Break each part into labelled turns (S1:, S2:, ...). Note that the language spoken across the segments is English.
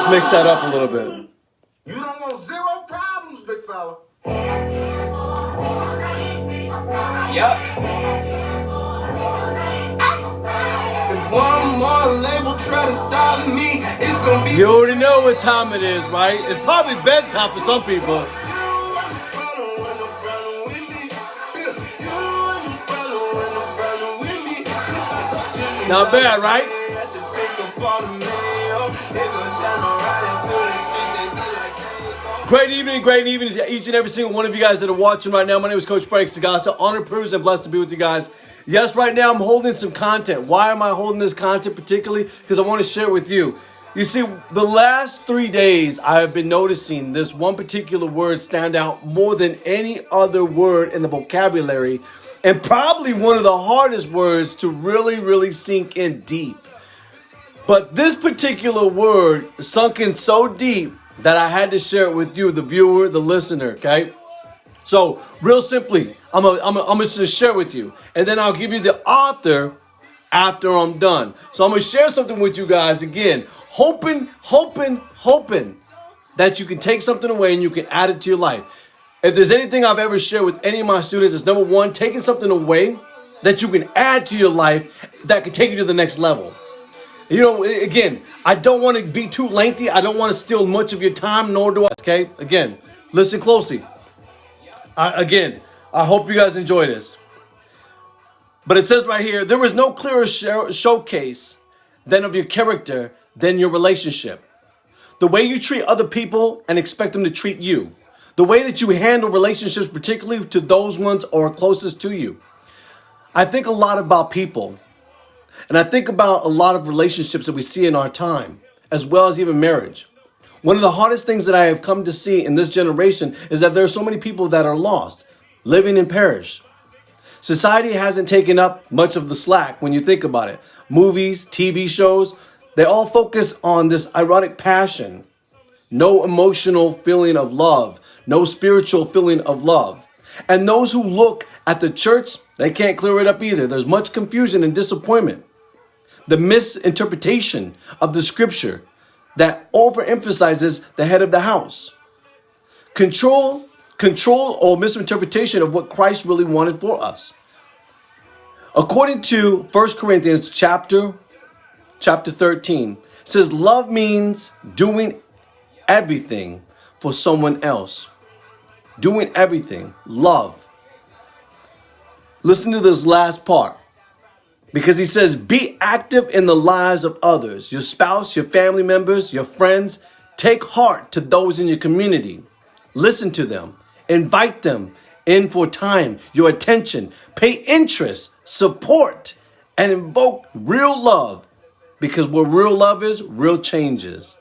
S1: Let's mix that up a little bit.
S2: You don't want zero problems, big fella.
S3: Yup. If one more label try to stop me, it's gonna be.
S1: You already know what time it is, right? It's probably bedtime for some people. Not bad, right? Great evening to each and every single one of you guys that are watching right now. My name is Coach Frank Sagasta. Honored, privileged, and blessed to be with you guys. Yes, right now I'm holding some content. Why am I holding this content particularly? Because I want to share it with you. You see, the last 3 days I have been noticing this one particular word stand out more than any other word in the vocabulary, and probably one of the hardest words to really sink in deep. But this particular word sunk in so deep that I had to share it with you, the viewer, the listener, okay? So, real simply, I'm just going to share it with you. And then I'll give you the author after I'm done. So I'm going to share something with you guys again. Hoping that you can take something away and you can add it to your life. If there's anything I've ever shared with any of my students, it's number one, taking something away that you can add to your life that can take you to the next level. You know, again, I don't want to be too lengthy. I don't want to steal much of your time, nor do I. Okay? Again, listen closely. I hope you guys enjoy this. But it says right here, there is no clearer showcase than of your character than your relationship. The way you treat other people and expect them to treat you. The way that you handle relationships, particularly to those ones who are closest to you. I think a lot about people. And I think about a lot of relationships that we see in our time, as well as even marriage. One of the hardest things that I have come to see in this generation is that there are so many people that are lost, living in perish. Society hasn't taken up much of the slack when you think about it. Movies, TV shows, they all focus on this ironic passion. No emotional feeling of love, no spiritual feeling of love. And those who look at the church, they can't clear it up either. There's much confusion and disappointment. The misinterpretation of the scripture that overemphasizes the head of the house. Control or misinterpretation of what Christ really wanted for us. According to 1 Corinthians chapter 13, it says love means doing everything for someone else. Doing everything. Love. Listen to this last part. Because he says, be active in the lives of others, your spouse, your family members, your friends. Take heart to those in your community. Listen to them. Invite them in for time, your attention. Pay interest, support, and invoke real love. Because where real love is, real change is.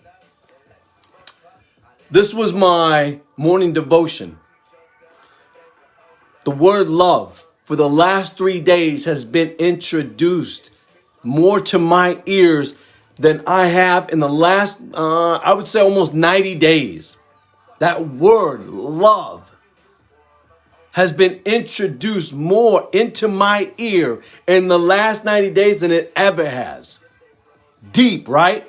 S1: This was my morning devotion. The word love for the last 3 days has been introduced more to my ears than I have in the last, I would say almost 90 days. That word, love, has been introduced more into my ear in the last 90 days than it ever has. Deep, right?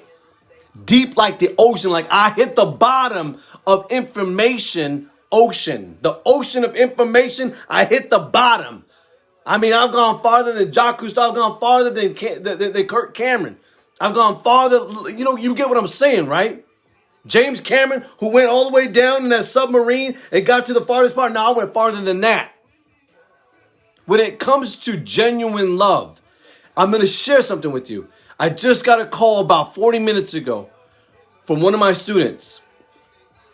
S1: Deep like the ocean, like I hit the bottom of information ocean. The ocean of information, I hit the bottom. I mean, I've gone farther than Jacques Cousteau. I've gone farther than Kirk Cameron. I've gone farther. You know, you get what I'm saying, right? James Cameron, who went all the way down in that submarine and got to the farthest part. Now I went farther than that. When it comes to genuine love, I'm going to share something with you. I just got a call about 40 minutes ago from one of my students.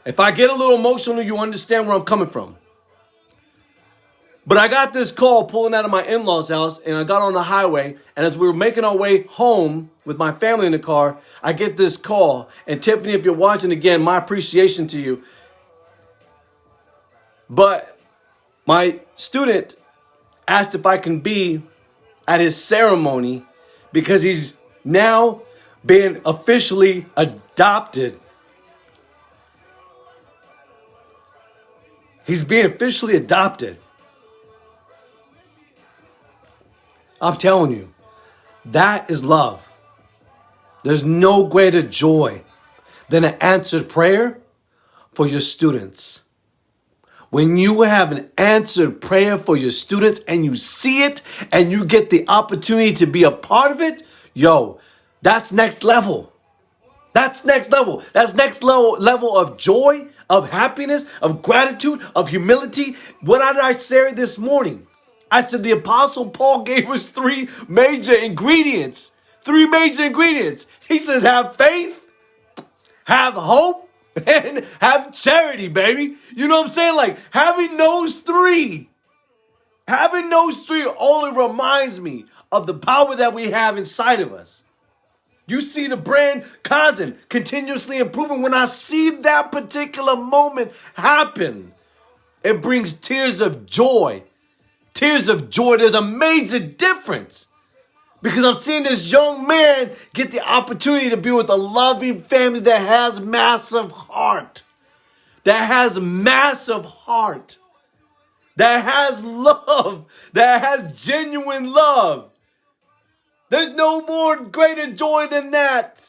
S1: If I get a little emotional, you understand where I'm coming from. But I got this call pulling out of my in-laws' house, and I got on the highway, and as we were making our way home with my family in the car, I get this call. And Tiffany, if you're watching again, my appreciation to you. But my student asked if I can be at his ceremony because he's now been officially adopted. He's being officially adopted. I'm telling you, that is love. There's no greater joy. than an answered prayer for your students. When you have an answered prayer for your students and you see it and you get the opportunity to be a part of it, yo, that's next level. That's next level. That's next level of joy, of happiness, of gratitude, of humility. What did I say this morning? I said the Apostle Paul gave us three major ingredients. Three major ingredients. He says have faith, have hope, and have charity, baby. You know what I'm saying? Like having those three only reminds me of the power that we have inside of us. You see the brand Kazan continuously improving. When I see that particular moment happen, it brings tears of joy. Tears of joy. There's a major difference. Because I'm seeing this young man get the opportunity to be with a loving family that has massive heart. That has massive heart. That has love. That has genuine love. There's no more greater joy than that.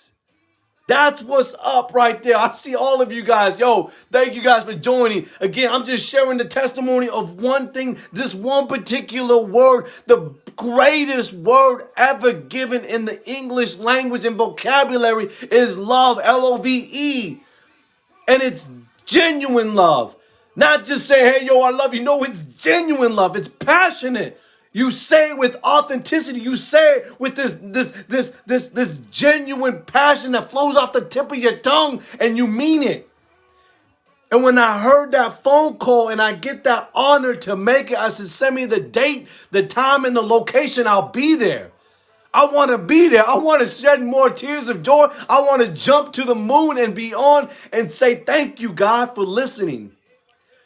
S1: That's what's up right there. I see all of you guys. Yo, thank you guys for joining. Again, I'm just sharing the testimony of one thing, this one particular word, the greatest word ever given in the English language and vocabulary is love, Love. And it's genuine love. Not just say, hey, yo, I love you. No, it's genuine love. It's passionate. You say it with authenticity. You say it with this genuine passion that flows off the tip of your tongue, and you mean it. And when I heard that phone call and I get that honor to make it, I said, send me the date, the time, and the location. I'll be there. I want to be there. I want to shed more tears of joy. I want to jump to the moon and beyond and say thank you, God, for listening.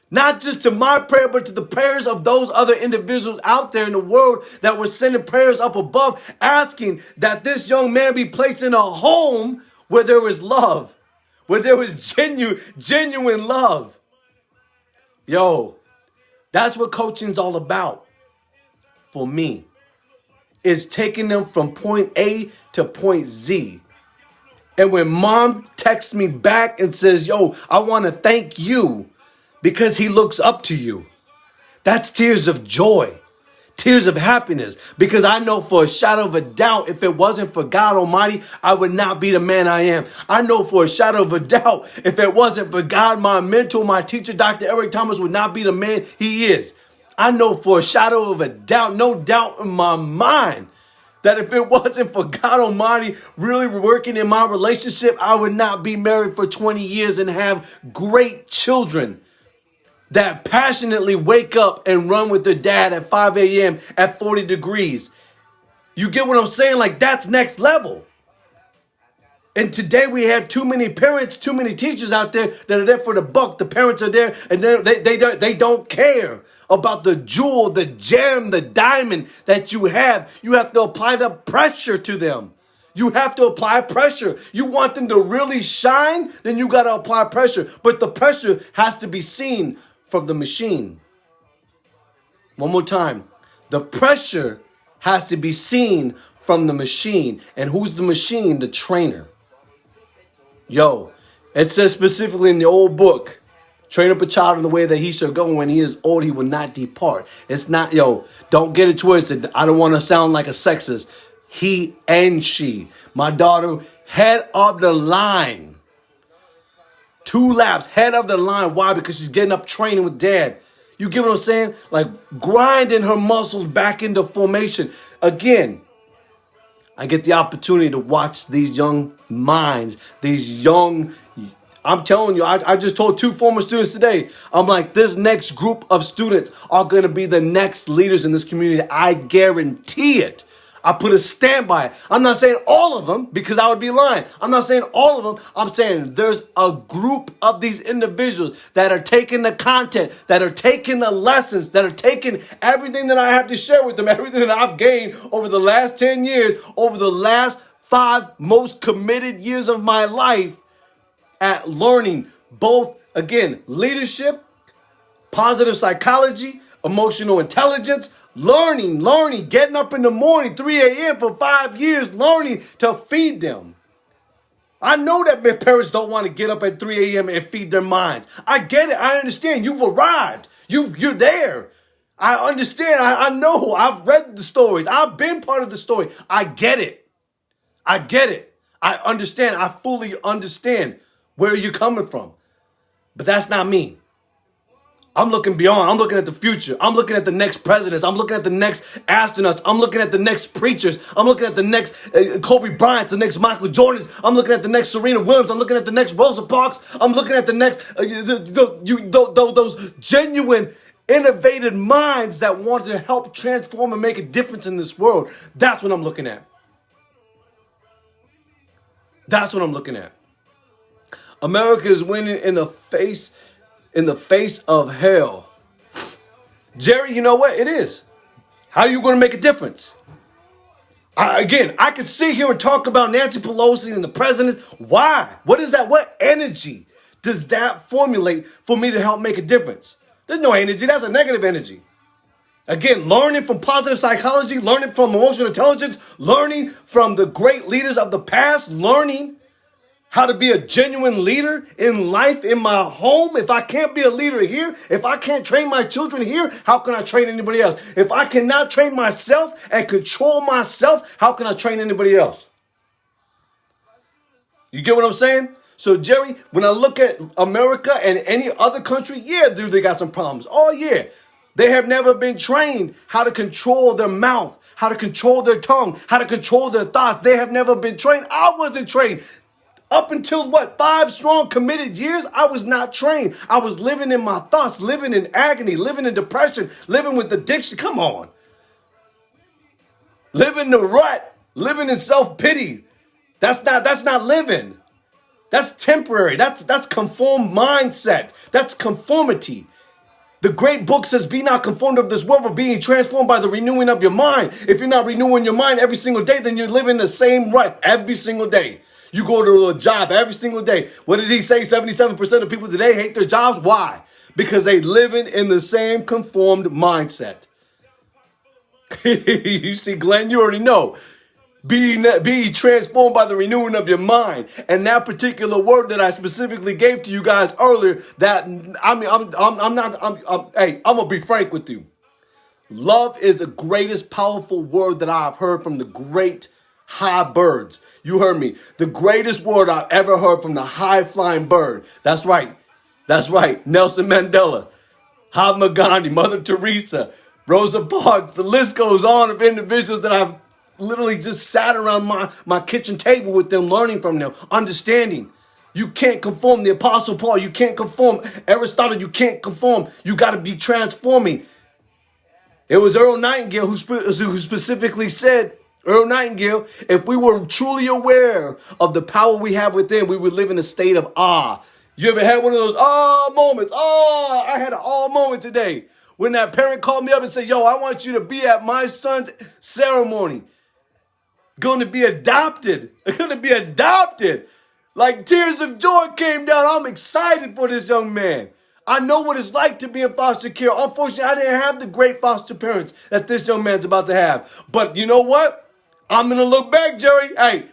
S1: Not just to my prayer, but to the prayers of those other individuals out there in the world that were sending prayers up above, asking that this young man be placed in a home where there was love, where there was genuine love. Yo, that's what coaching's all about for me, is taking them from point A to point Z. And when mom texts me back and says, yo, I want to thank you, because he looks up to you. That's tears of joy, tears of happiness. Because I know for a shadow of a doubt, if it wasn't for God Almighty, I would not be the man I am. I know for a shadow of a doubt, if it wasn't for God, my mentor, my teacher, Dr. Eric Thomas, would not be the man he is. I know for a shadow of a doubt, no doubt in my mind, that if it wasn't for God Almighty really working in my relationship, I would not be married for 20 years and have great children that passionately wake up and run with their dad at 5 a.m. at 40 degrees. You get what I'm saying? Like, that's next level. And today we have too many parents, too many teachers out there that are there for the buck. The parents are there and they don't care about the jewel, the gem, the diamond that you have. You have to apply the pressure to them. You have to apply pressure. You want them to really shine, then you got to apply pressure. But the pressure has to be seen from the machine. One more time. The pressure has to be seen from the machine. And who's the machine? The trainer. Yo, it says specifically in the old book, train up a child in the way that he shall go, and when he is old, he will not depart. It's not, yo, don't get it twisted. I don't want to sound like a sexist. He and she. My daughter, head of the line. 2 laps, head of the line. Why? Because she's getting up training with dad. You get what I'm saying? Like grinding her muscles back into formation. Again, I get the opportunity to watch these young minds, I'm telling you, I just told 2 former students today, I'm like, this next group of students are going to be the next leaders in this community. I guarantee it. I put a stamp by it. I'm not saying all of them because I would be lying. I'm not saying all of them. I'm saying there's a group of these individuals that are taking the content, that are taking the lessons, that are taking everything that I have to share with them, everything that I've gained over the last 10 years, over the last 5 most committed years of my life at learning both, again, leadership, positive psychology, emotional intelligence, learning, getting up in the morning, 3 a.m. for 5 years, learning to feed them. I know that my parents don't want to get up at 3 a.m. and feed their minds. I get it. I understand. You've arrived. You're there. I understand. I know. I've read the stories. I've been part of the story. I get it. I get it. I understand. I fully understand where you're coming from. But that's not me. I'm looking beyond. I'm looking at the future. I'm looking at the next presidents. I'm looking at the next astronauts. I'm looking at the next preachers. I'm looking at the next Kobe Bryant, the next Michael Jordans. I'm looking at the next Serena Williams. I'm looking at the next Rosa Parks. I'm looking at the next those genuine, innovative minds that want to help transform and make a difference in this world. That's what I'm looking at. That's what I'm looking at. America is winning in the face of hell. Jerry, you know what? It is. How are you going to make a difference? I could sit here and talk about Nancy Pelosi and the president. Why? What is that? What energy does that formulate for me to help make a difference? There's no energy. That's a negative energy. Again, learning from positive psychology, learning from emotional intelligence, learning from the great leaders of the past, learning how to be a genuine leader in life, in my home. If I can't be a leader here, if I can't train my children here, how can I train anybody else? If I cannot train myself and control myself, how can I train anybody else? You get what I'm saying? So, Jerry, when I look at America and any other country, yeah, dude, they got some problems. Oh, yeah. They have never been trained how to control their mouth, how to control their tongue, how to control their thoughts. They have never been trained. I wasn't trained. Up until 5 strong committed years, I was not trained. I was living in my thoughts, living in agony, living in depression, living with addiction. Come on. Living the rut, living in self-pity. That's not living. That's temporary. That's conformed mindset. That's conformity. The great book says, be not conformed of this world, but being transformed by the renewing of your mind. If you're not renewing your mind every single day, then you're living the same rut every single day. You go to a job every single day. What did he say? 77% of people today hate their jobs. Why? Because they living in the same conformed mindset. You see, Glenn, you already know. Be transformed by the renewing of your mind. And that particular word that I specifically gave to you guys earlier, I'm gonna be frank with you. Love is the greatest powerful word that I've heard from the great high birds. You heard me. The greatest word I've ever heard from the high flying bird. That's right. That's right. Nelson Mandela, Mahatma Gandhi, Mother Teresa, Rosa Parks. The list goes on of individuals that I've literally just sat around my kitchen table with them, learning from them, understanding. You can't conform. The Apostle Paul, you can't conform. Aristotle, you can't conform. You got to be transforming. It was Earl Nightingale who specifically said, Earl Nightingale, if we were truly aware of the power we have within, we would live in a state of awe. You ever had one of those moments? Oh, I had an awe moment today. When that parent called me up and said, yo, I want you to be at my son's ceremony. Going to be adopted. Going to be adopted. Like tears of joy came down. I'm excited for this young man. I know what it's like to be in foster care. Unfortunately, I didn't have the great foster parents that this young man's about to have. But you know what? I'm going to look back, Jerry. Hey,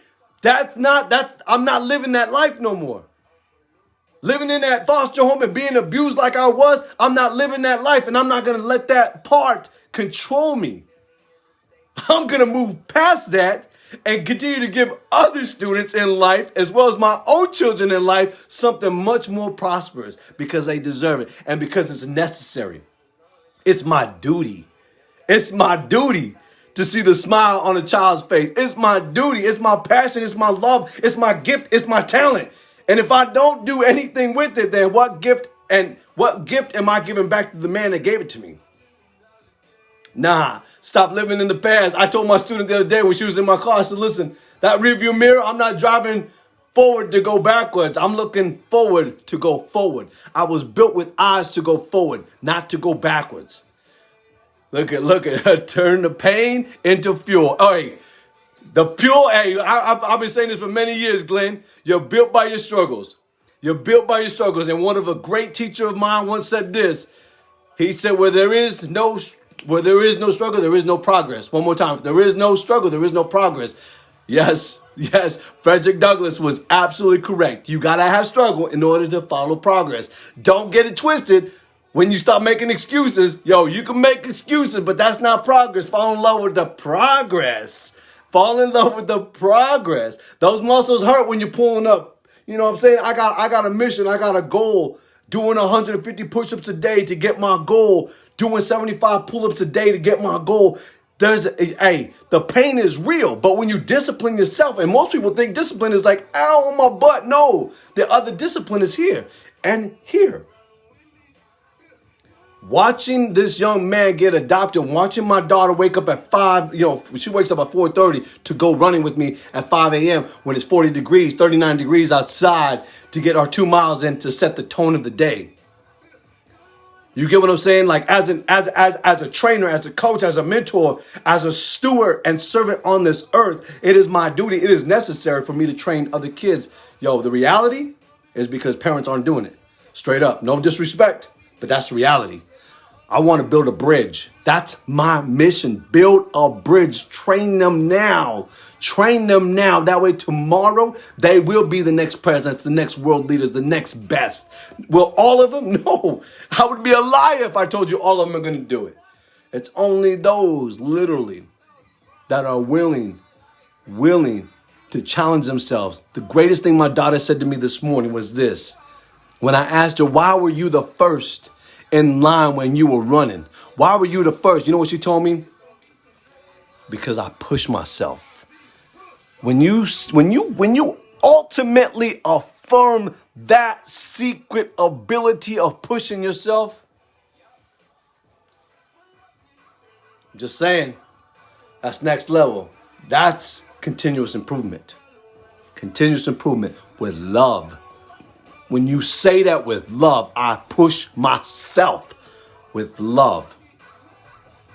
S1: I'm not living that life no more. Living in that foster home and being abused like I was, I'm not living that life, and I'm not going to let that part control me. I'm going to move past that and continue to give other students in life, as well as my own children in life, something much more prosperous because they deserve it and because it's necessary. It's my duty. It's my duty to see the smile on a child's face. It's my duty. It's my passion. It's my love. It's my gift. It's my talent. And if I don't do anything with it, then what gift am I giving back to the man that gave it to me? Nah, stop living in the past. I told my student the other day when she was in my car, I said, listen, that rearview mirror, I'm not driving forward to go backwards. I'm looking forward to go forward. I was built with eyes to go forward, not to go backwards. Look at, turn the pain into fuel. Oh, hey, I've been saying this for many years, Glenn. You're built by your struggles. You're built by your struggles. And one of a great teacher of mine once said this. He said, where there is no struggle, there is no progress. One more time. If there is no struggle, there is no progress. Yes, Yes, Frederick Douglass was absolutely correct. You gotta have struggle in order to follow progress. Don't get it twisted. When you start making excuses, you can make excuses, but that's not progress. Fall in love with the progress. Fall in love with the progress. Those muscles hurt when you're pulling up. You know what I'm saying? I got a mission. I got a goal. Doing 150 push-ups a day to get my goal. Doing 75 pull-ups a day to get my goal. The pain is real, but when you discipline yourself, and most people think discipline is like, ow, on my butt. No, the other discipline is here and here. Watching this young man get adopted, watching my daughter wake up at 5, she wakes up at 4:30 to go running with me at 5 a.m. when it's 40 degrees, 39 degrees outside to get our 2 miles in to set the tone of the day. You get what I'm saying? Like as a trainer, as a coach, as a mentor, as a steward and servant on this earth, it is my duty. It is necessary for me to train other kids. The reality is because parents aren't doing it. Straight up. No disrespect, but that's reality. I want to build a bridge. That's my mission. Build a bridge. Train them now. Train them now. That way tomorrow they will be the next presidents, the next world leaders, the next best. Will all of them? No. I would be a liar if I told you all of them are going to do it. It's only those literally that are willing to challenge themselves. The greatest thing my daughter said to me this morning was this. When I asked her, why were you the first in line when you were running? Why were you the first? You know what she told me? Because I pushed myself. When you ultimately affirm that secret ability of pushing yourself, I'm just saying, that's next level. That's continuous improvement. Continuous improvement with love. When you say that with love, I push myself with love.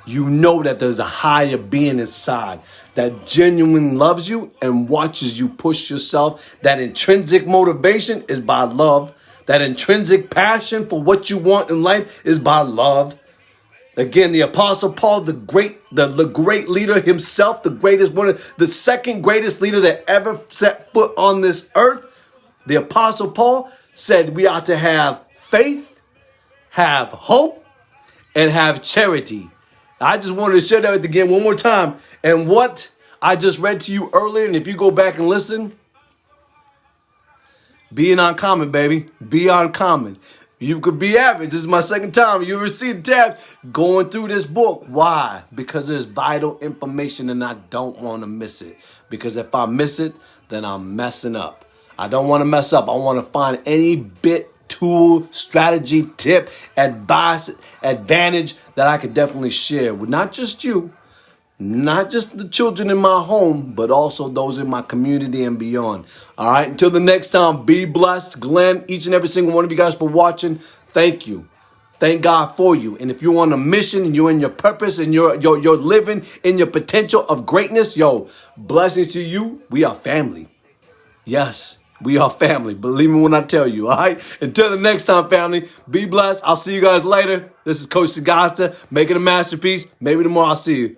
S1: You know that there's a higher being inside that genuinely loves you and watches you push yourself. That intrinsic motivation is by love. That intrinsic passion for what you want in life is by love. Again, the Apostle Paul, the great leader himself, the second greatest leader that ever set foot on this earth, the Apostle Paul said we ought to have faith, have hope, and have charity. I just wanted to share that again one more time. And what I just read to you earlier, and if you go back and listen, being uncommon, baby. Be uncommon. You could be average. This is my second time. You ever see the tab going through this book. Why? Because there's vital information and I don't want to miss it. Because if I miss it, then I'm messing up. I don't want to mess up. I want to find any bit, tool, strategy, tip, advice, advantage that I could definitely share with not just you, not just the children in my home, but also those in my community and beyond. All right. Until the next time, be blessed. Glenn, each and every single one of you guys for watching. Thank you. Thank God for you. And if you're on a mission and you're in your purpose and you're living in your potential of greatness, blessings to you. We are family. Yes, we are family. Believe me when I tell you. All right. Until the next time, family, be blessed. I'll see you guys later. This is Coach Sagasta making a masterpiece. Maybe tomorrow I'll see you.